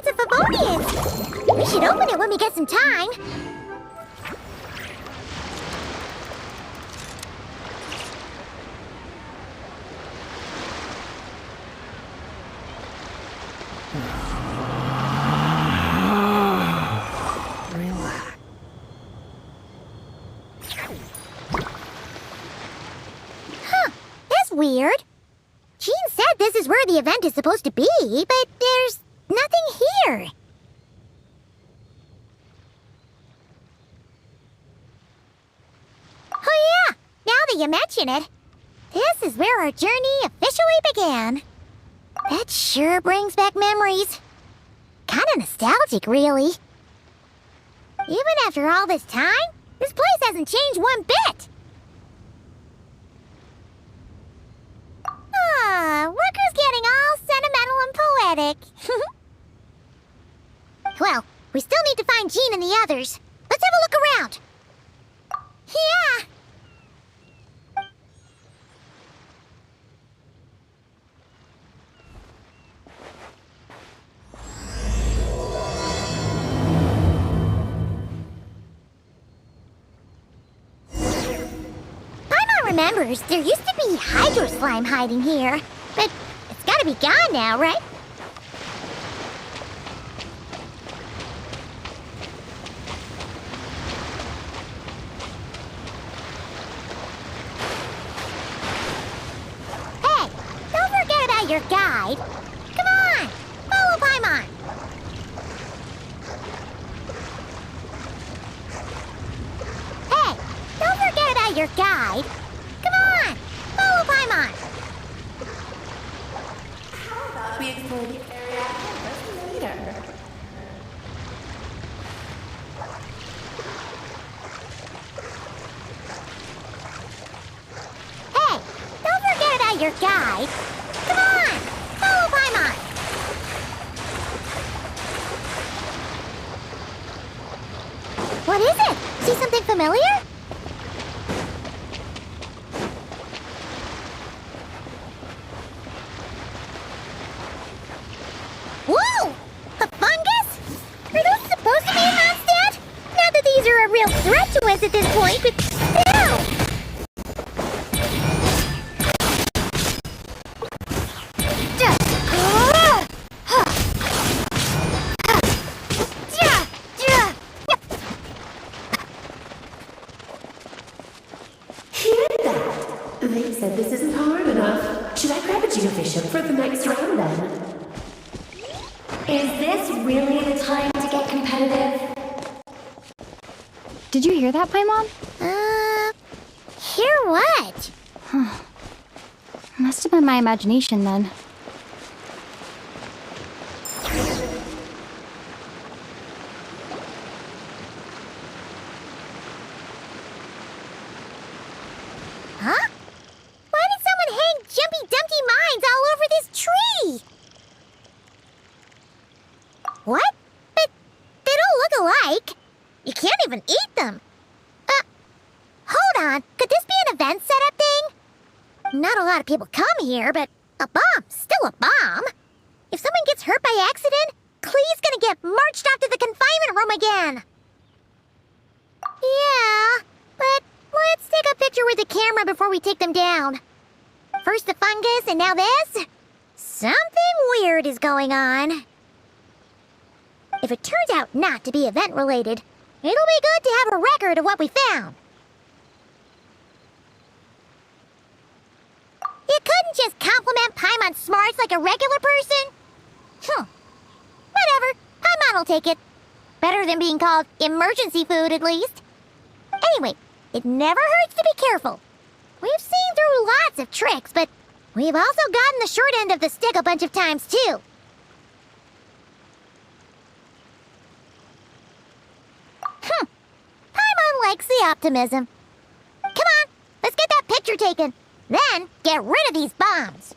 it's a Favonius! We should open it when we get some time. Relax. Huh, that's weird. Jean said this is where the event is supposed to be, but there's nothing here. Oh yeah, now that you mention it, this is where our journey officially began. That sure brings back memories. Kinda nostalgic, really. Even after all this time, this place hasn't changed one bit. Worker's getting all sentimental and poetic. Well, we still need to find Jean and the others. Let's have a look around. Yeah. Paimon remembers there used to be hydro slime hiding here, but it's gotta be gone now, right? Hey, don't forget about your guide. Come on, follow Paimon. Hey, don't forget about your guide. Come on, follow Paimon. We explore the area later. Hey, don't forget about your guide. Come on, follow Paimon. What is it? See something familiar? Whoa! A fungus? Are those supposed to be a Mondstadt? Not that these are a real threat to us at this point, but still! They said this isn't hard enough. Should I grab a geofishing for the next round then? Is this really the time to get competitive? Did you hear that, Paimon? Hear what? Must have been my imagination then. Huh? Why did someone hang Jumpy Dumpty mines all over this tree? What? But they don't look alike. You can't even eat them. Hold on. Could this be an event setup thing? Not a lot of people come here, but a bomb's still a bomb. If someone gets hurt by accident, Klee's gonna get marched off to the confinement room again. Yeah, but let's take a picture with the camera before we take them down. First the fungus, and now this? Something weird is going on. If it turns out not to be event-related, it'll be good to have a record of what we found. You couldn't just compliment Paimon's smarts like a regular person? Whatever, Paimon will take it. Better than being called emergency food, at least. Anyway, it never hurts to be careful. We've seen through lots of tricks, but we've also gotten the short end of the stick a bunch of times, too. Paimon likes the optimism. Come on, let's get that picture taken. Then, get rid of these bombs.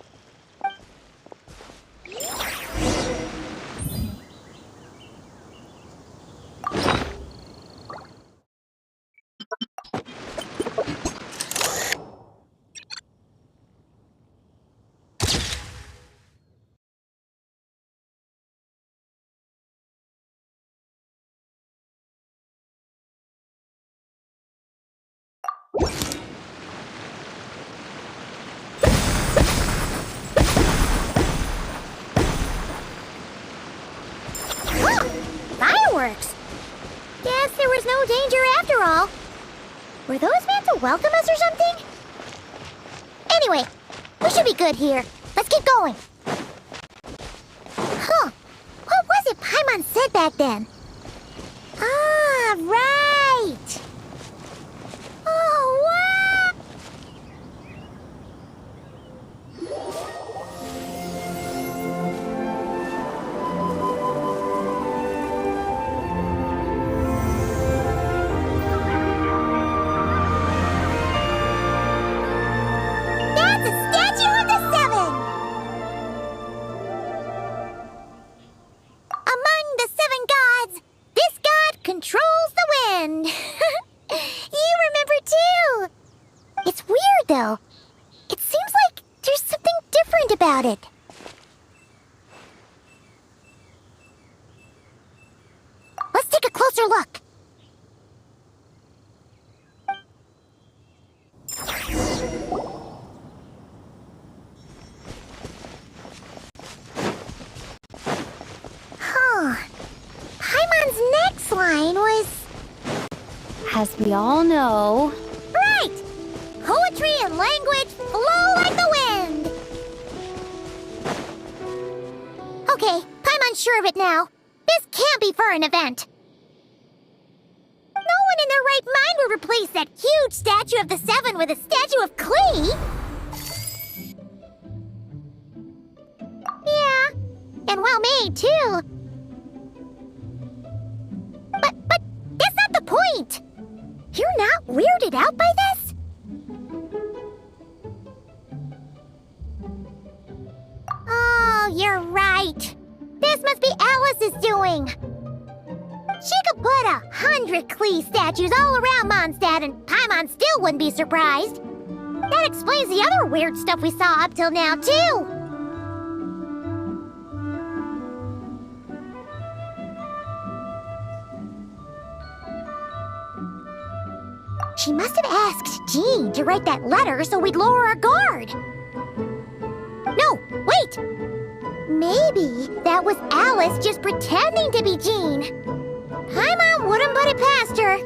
Were those meant to welcome us or something? Anyway, we should be good here. Let's keep going. Huh. What was it Paimon said back then? Ah, right. Oh, what? That's a statue of the seven! Among the seven gods, this god controls the wind. You remember too. It's weird though. It seems like there's something different about it. Let's take a closer look. Huh. Paimon's next line was... As we all know, Right! Poetry and language flow like the wind! Okay, Paimon's sure of it now. This can't be for an event. No one in their right mind would replace that huge statue of the seven with a statue of Klee! Yeah, and well made too. But that's not the point! You're not weirded out by this? Oh, you're right. This must be Alice's doing. She could put 100 Klee statues all around Mondstadt and Paimon still wouldn't be surprised. That explains the other weird stuff we saw up till now, too. She must have asked Jean to write that letter so we'd lower our guard. No, wait! Maybe that was Alice just pretending to be Jean. Paimon wouldn't put it past her.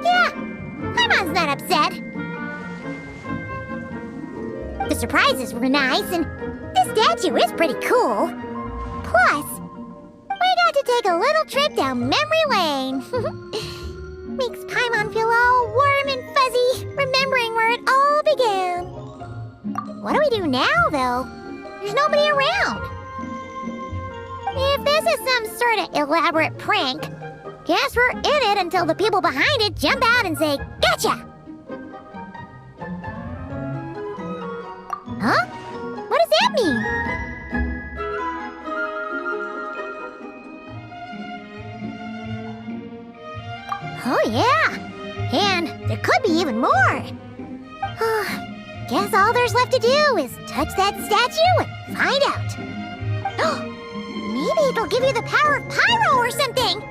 Yeah, Paimon's not upset. The surprises were nice, and this statue is pretty cool. Plus, we got to take a little trip down memory lane. Makes Paimon feel all warm and fuzzy, remembering where it all began. What do we do now, though? There's nobody around. If this is some sort of elaborate prank, guess we're in it until the people behind it jump out and say, "Gotcha!" Huh? What does that mean? Oh, yeah. And there could be even more. Guess all there's left to do is touch that statue and find out. Maybe it'll give you the power of pyro or something.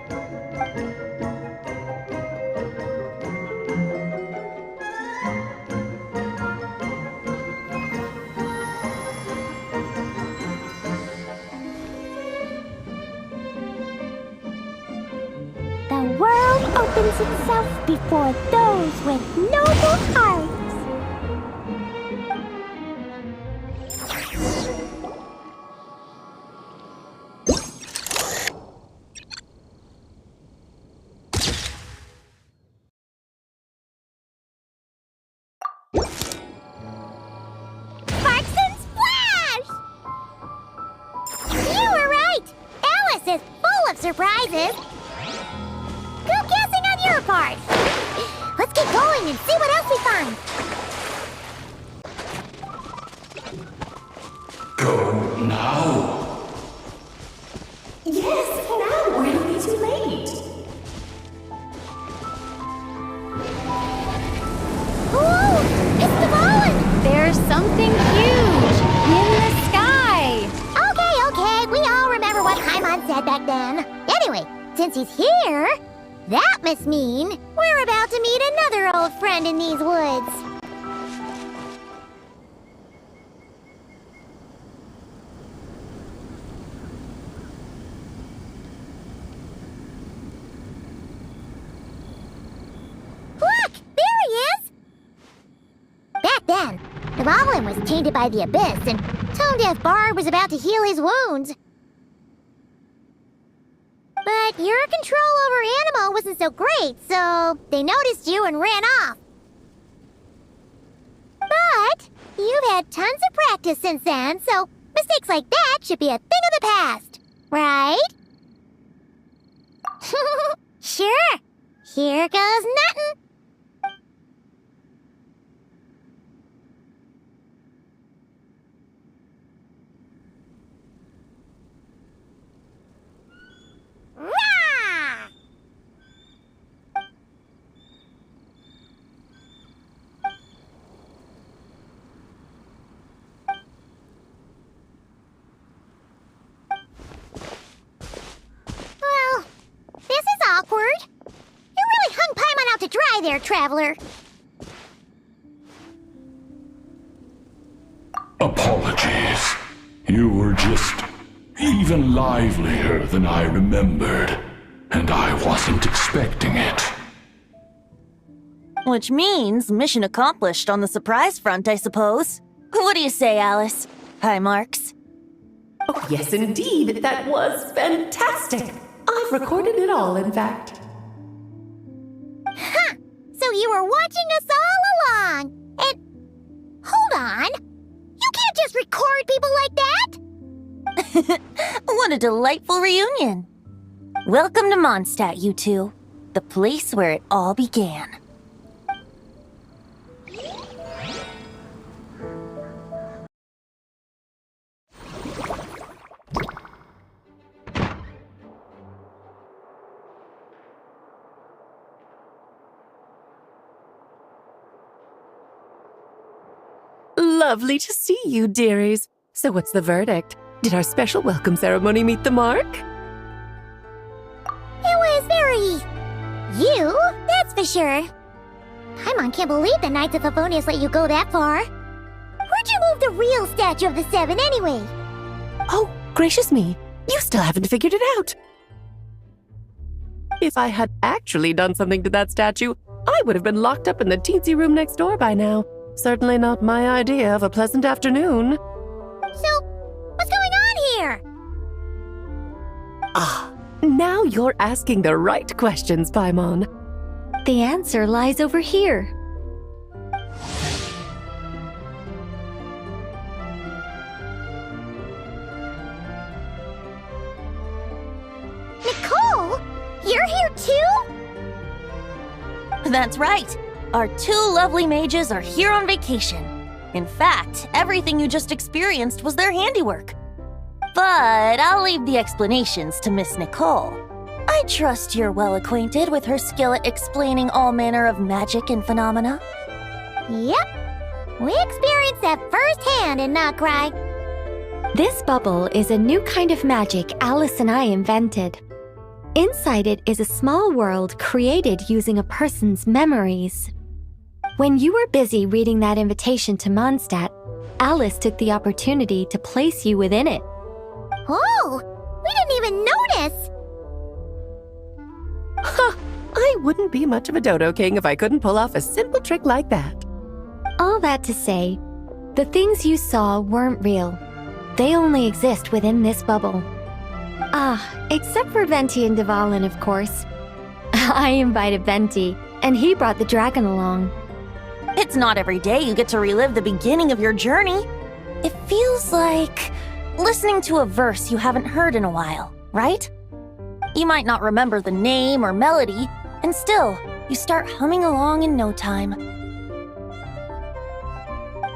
The world opens itself before those with noble hearts. Sparks and splash! You were right! Alice is full of surprises. Good guessing on your part. Let's get going and see what else we find. Go now. Yes, now or it'll be too late. Ooh, it's the Fallen! there's something huge in the sky. Okay, we all remember what Paimon said back then. Anyway, since he's here, that must mean we're about to meet another old friend in these woods. then. The Goblin was tainted by the Abyss, and Tone Deaf Bard was about to heal his wounds. But your control over Animo wasn't so great, so they noticed you and ran off. But you've had tons of practice since then, so mistakes like that should be a thing of the past, right? Sure. Here goes nothing. Rah! Well, this is awkward. You really hung Paimon out to dry there, Traveler. Apologies. You were just even livelier than I remembered, and I wasn't expecting it. Which means mission accomplished on the surprise front, I suppose. What do you say, Alice? Hi, Marks. Oh, yes, indeed. That was fantastic. I've recorded it all, in fact. Huh! So you were watching us all along, and... Hold on! You can't just record people like that! What a delightful reunion. Welcome to Mondstadt, you two. The place where it all began. Lovely to see you, dearies. So what's the verdict? Did our special welcome ceremony meet the mark? It was very... you, that's for sure. Paimon can't believe the Knights of Favonius let you go that far. Where'd you move the real statue of the Seven, anyway? Oh, gracious me. You still haven't figured it out. If I had actually done something to that statue, I would have been locked up in the teensy room next door by now. Certainly not my idea of a pleasant afternoon. So, what's going on here? Ah, now you're asking the right questions, Paimon. The answer lies over here. Nicole? You're here too? That's right. Our two lovely mages are here on vacation. In fact, everything you just experienced was their handiwork. But I'll leave the explanations to Miss Nicole. I trust you're well acquainted with her skill at explaining all manner of magic and phenomena. Yep. We experienced that firsthand in Notcry. This bubble is a new kind of magic Alice and I invented. Inside it is a small world created using a person's memories. When you were busy reading that invitation to Mondstadt, Alice took the opportunity to place you within it. Oh, we didn't even notice. Ha! I wouldn't be much of a Dodo King if I couldn't pull off a simple trick like that. All that to say, the things you saw weren't real. They only exist within this bubble. Ah, except for Venti and Dvalin, of course. I invited Venti, and he brought the dragon along. It's not every day you get to relive the beginning of your journey. It feels like listening to a verse you haven't heard in a while, right? You might not remember the name or melody, and still, you start humming along in no time.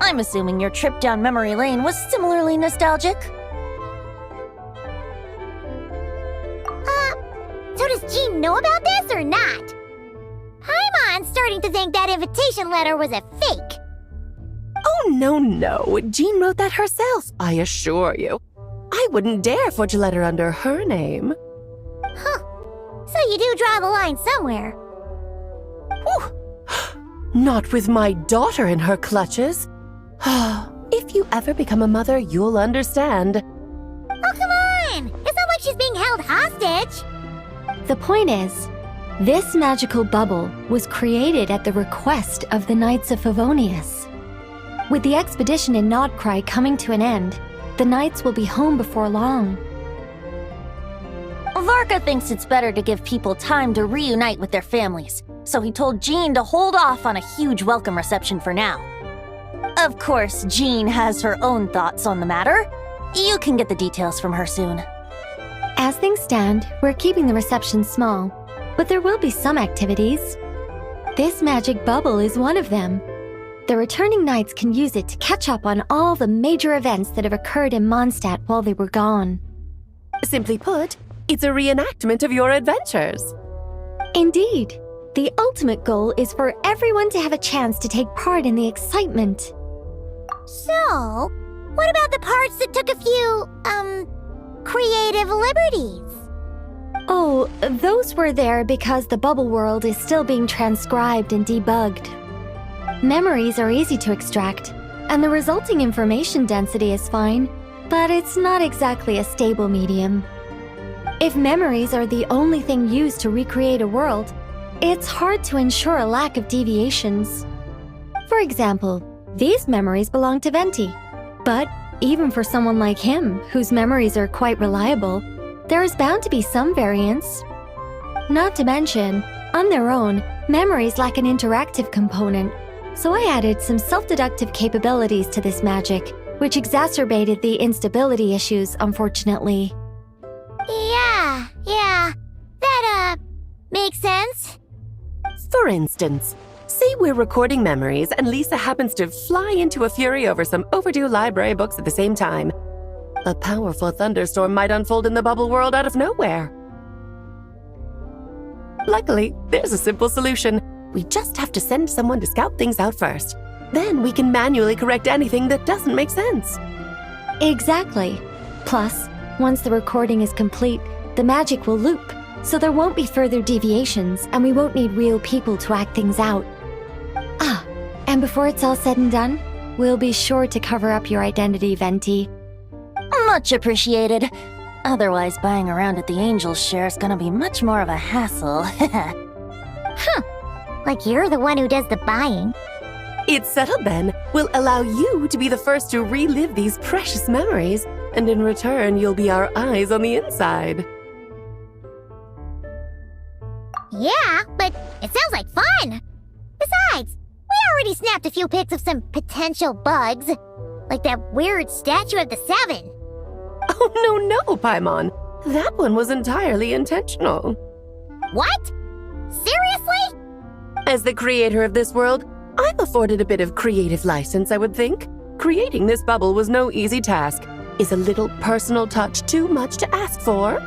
I'm assuming your trip down memory lane was similarly nostalgic. So does Jean know about this or not? Paimon's starting to think that invitation letter was a fake. Oh, no. Jean wrote that herself, I assure you. I wouldn't dare forge a letter under her name. Huh. So you do draw the line somewhere. Whew. Not with my daughter in her clutches. If you ever become a mother, you'll understand. Oh, come on! It's not like she's being held hostage. The point is, this magical bubble was created at the request of the Knights of Favonius. With the expedition in Nodcry coming to an end, the knights will be home before long. Varka thinks it's better to give people time to reunite with their families, so he told Jean to hold off on a huge welcome reception for now. Of course, Jean has her own thoughts on the matter. You can get the details from her soon. As things stand, we're keeping the reception small, but there will be some activities. This magic bubble is one of them. The returning knights can use it to catch up on all the major events that have occurred in Mondstadt while they were gone. Simply put, it's a reenactment of your adventures. Indeed. The ultimate goal is for everyone to have a chance to take part in the excitement. So, what about the parts that took a few, creative liberties? Oh, those were there because the bubble world is still being transcribed and debugged. Memories are easy to extract, and the resulting information density is fine, but it's not exactly a stable medium. If memories are the only thing used to recreate a world, it's hard to ensure a lack of deviations. For example, these memories belong to Venti, but even for someone like him, whose memories are quite reliable, there is bound to be some variance. Not to mention, on their own, memories lack an interactive component, so I added some self-deductive capabilities to this magic, which exacerbated the instability issues, unfortunately. Yeah, that, makes sense. For instance, say we're recording memories and Lisa happens to fly into a fury over some overdue library books at the same time. A powerful thunderstorm might unfold in the bubble world out of nowhere. Luckily, there's a simple solution. We just have to send someone to scout things out first. Then we can manually correct anything that doesn't make sense. Exactly. Plus, once the recording is complete, the magic will loop, so there won't be further deviations, and we won't need real people to act things out. Ah, and before it's all said and done, we'll be sure to cover up your identity, Venti. Much appreciated. Otherwise, buying around at the Angel's share is gonna be much more of a hassle. Like you're the one who does the buying. It's settled then. We'll allow you to be the first to relive these precious memories, and in return, you'll be our eyes on the inside. Yeah, but it sounds like fun. Besides, we already snapped a few pics of some potential bugs. Like that weird statue of the Seven. Oh, no, Paimon. That one was entirely intentional. What? Seriously? As the creator of this world, I'm afforded a bit of creative license, I would think. Creating this bubble was no easy task. Is a little personal touch too much to ask for?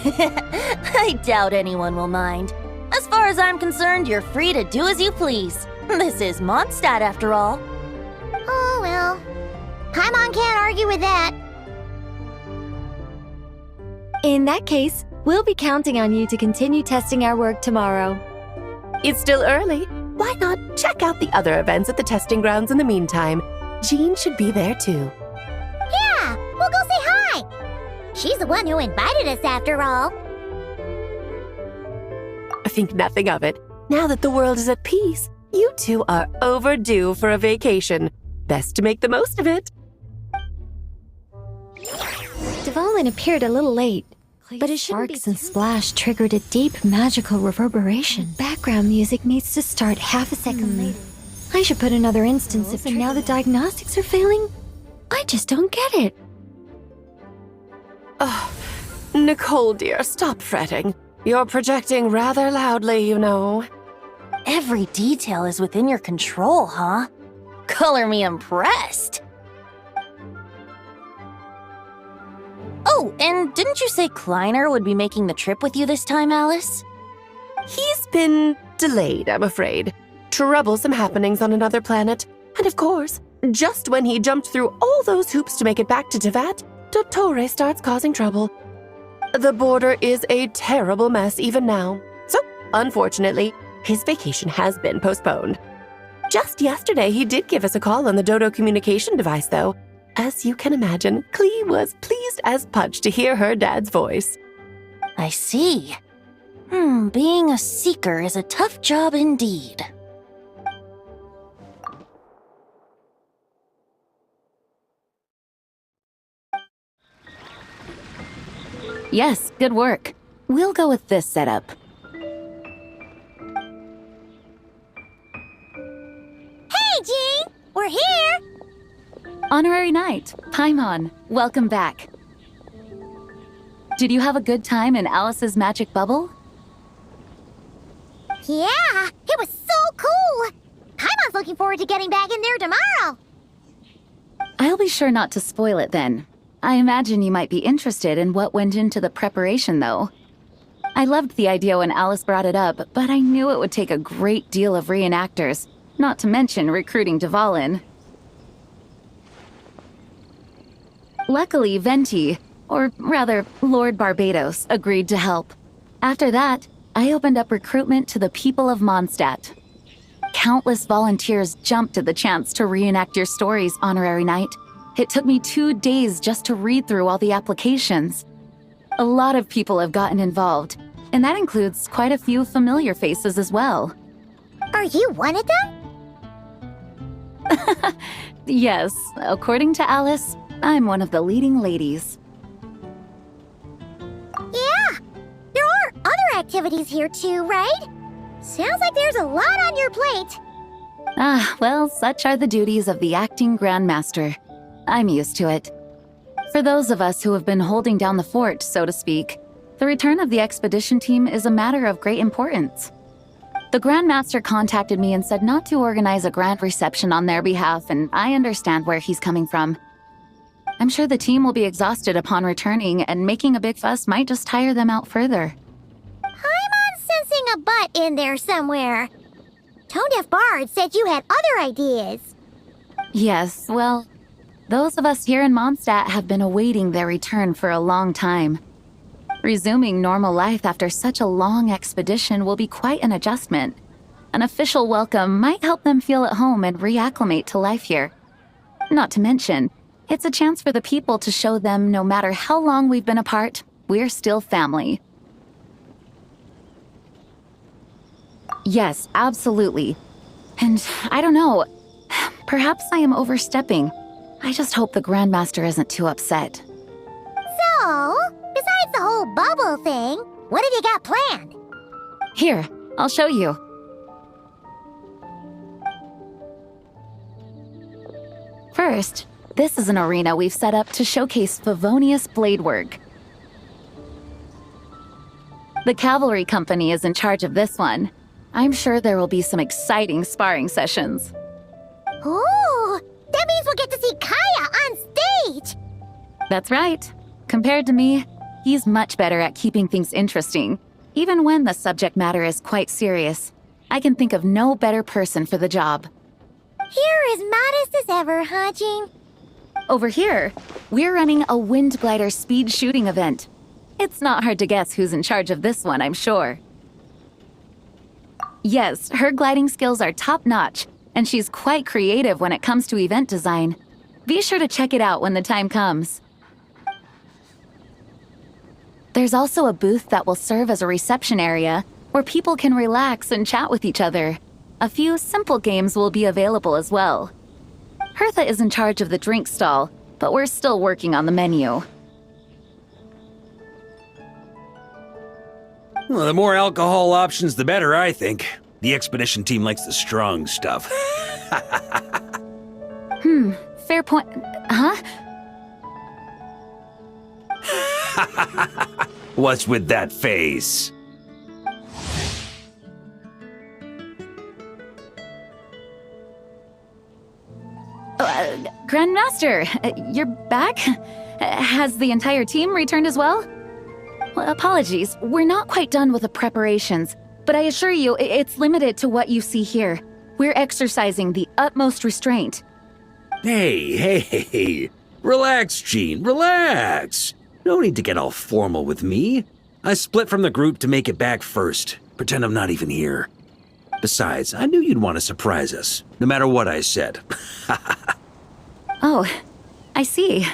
I doubt anyone will mind. As far as I'm concerned, you're free to do as you please. This is Mondstadt, after all. Oh, well. Paimon can't argue with that. In that case, we'll be counting on you to continue testing our work tomorrow. It's still early. Why not check out the other events at the testing grounds in the meantime? Jean should be there too. Yeah, we'll go say hi. She's the one who invited us after all. Think nothing of it. Now that the world is at peace, you two are overdue for a vacation. Best to make the most of it. Dvalin appeared a little late, but his sparks and splash triggered a deep magical reverberation. Background music needs to start half a second late. I should put another instance if now the diagnostics are failing. I just don't get it. Oh, Nicole, dear, stop fretting. You're projecting rather loudly, you know. Every detail is within your control, huh? Color me impressed. Oh, and didn't you say Kleiner would be making the trip with you this time, Alice? He's been delayed, I'm afraid. Troublesome happenings on another planet. And of course, just when he jumped through all those hoops to make it back to Tevat, Dottore starts causing trouble. The border is a terrible mess even now. So, unfortunately, his vacation has been postponed. Just yesterday, he did give us a call on the Dodo communication device, though. As you can imagine, Klee was pleased as punch to hear her dad's voice. I see. Being a seeker is a tough job indeed. Yes, good work. We'll go with this setup. Hey, Jean! We're here! Honorary Knight, Paimon, welcome back. Did you have a good time in Alice's magic bubble? Yeah, it was so cool! Paimon's looking forward to getting back in there tomorrow! I'll be sure not to spoil it then. I imagine you might be interested in what went into the preparation, though. I loved the idea when Alice brought it up, but I knew it would take a great deal of reenactors, not to mention recruiting Dvalin. Luckily, Venti, or rather, Lord Barbados, agreed to help. After that, I opened up recruitment to the people of Mondstadt. Countless volunteers jumped at the chance to reenact your stories, Honorary Knight. It took me 2 days just to read through all the applications. A lot of people have gotten involved, and that includes quite a few familiar faces as well. Are you one of them? Yes, according to Alice, I'm one of the leading ladies. Yeah, there are other activities here too, right? Sounds like there's a lot on your plate. Ah, well, such are the duties of the acting Grandmaster. I'm used to it. For those of us who have been holding down the fort, so to speak, the return of the expedition team is a matter of great importance. The Grandmaster contacted me and said not to organize a grand reception on their behalf, and I understand where he's coming from. I'm sure the team will be exhausted upon returning, and making a big fuss might just tire them out further. I'm sensing a butt in there somewhere. Tone-deaf Bard said you had other ideas. Yes, well, those of us here in Mondstadt have been awaiting their return for a long time. Resuming normal life after such a long expedition will be quite an adjustment. An official welcome might help them feel at home and reacclimate to life here. Not to mention, it's a chance for the people to show them no matter how long we've been apart, we're still family. Yes, absolutely. And I don't know, perhaps I am overstepping. I just hope the Grandmaster isn't too upset. So, besides the whole bubble thing, what have you got planned? Here, I'll show you. First, this is an arena we've set up to showcase Favonius blade work. The cavalry company is in charge of this one. I'm sure there will be some exciting sparring sessions. Ooh, that means we'll get to see Kaya on stage! That's right. Compared to me, he's much better at keeping things interesting, even when the subject matter is quite serious. I can think of no better person for the job. You're as modest as ever, huh, Jean? Over here, we're running a wind glider speed shooting event. It's not hard to guess who's in charge of this one, I'm sure. Yes, her gliding skills are top-notch, and she's quite creative when it comes to event design. Be sure to check it out when the time comes. There's also a booth that will serve as a reception area where people can relax and chat with each other. A few simple games will be available as well. Hertha is in charge of the drink stall, but we're still working on the menu. Well, the more alcohol options, the better, I think. The expedition team likes the strong stuff. Fair point. Huh? What's with that face? Grandmaster, you're back? Has the entire team returned as well? Well, apologies, we're not quite done with the preparations, but I assure you, it's limited to what you see here. We're exercising the utmost restraint. Hey. Relax, Jean, relax. No need to get all formal with me. I split from the group to make it back first. Pretend I'm not even here. Besides, I knew you'd want to surprise us, no matter what I said. Oh, I see.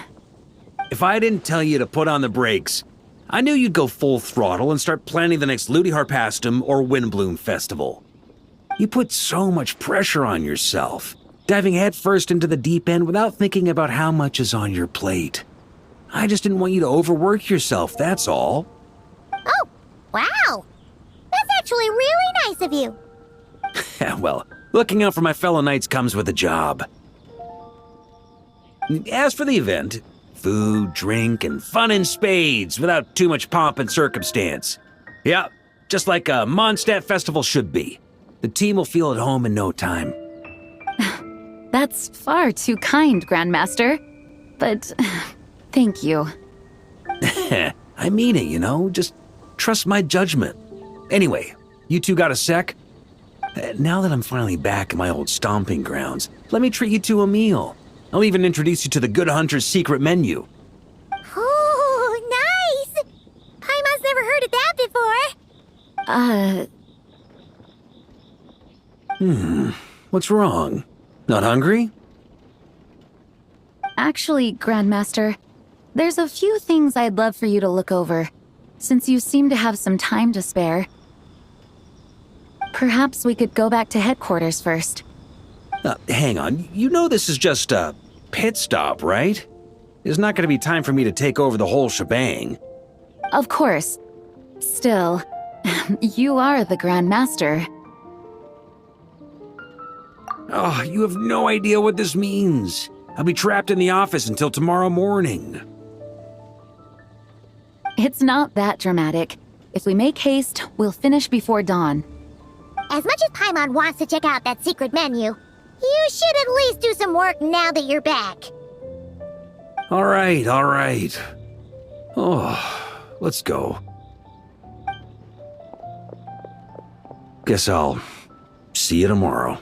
If I didn't tell you to put on the brakes, I knew you'd go full throttle and start planning the next Ludi Harpastum or Windbloom Festival. You put so much pressure on yourself, diving headfirst into the deep end without thinking about how much is on your plate. I just didn't want you to overwork yourself, that's all. Oh, wow. That's actually really nice of you. Well, looking out for my fellow knights comes with a job. As for the event, food, drink, and fun in spades without too much pomp and circumstance. Yeah, just like a Mondstadt festival should be. The team will feel at home in no time. That's far too kind, Grandmaster. But thank you. I mean it, you know? Just trust my judgment. Anyway, you two got a sec? Now that I'm finally back in my old stomping grounds, let me treat you to a meal. I'll even introduce you to the Good Hunter's secret menu. Oh, nice! Paimon's never heard of that before. What's wrong? Not hungry? Actually, Grandmaster, there's a few things I'd love for you to look over, since you seem to have some time to spare. Perhaps we could go back to headquarters first. Hang on, you know this is just a pit stop, right? There's not going to be time for me to take over the whole shebang. Of course. Still, you are the Grandmaster. Oh, you have no idea what this means. I'll be trapped in the office until tomorrow morning. It's not that dramatic. If we make haste, we'll finish before dawn. As much as Paimon wants to check out that secret menu, you should at least do some work now that you're back. All right, all right. Oh, let's go. Guess I'll see you tomorrow.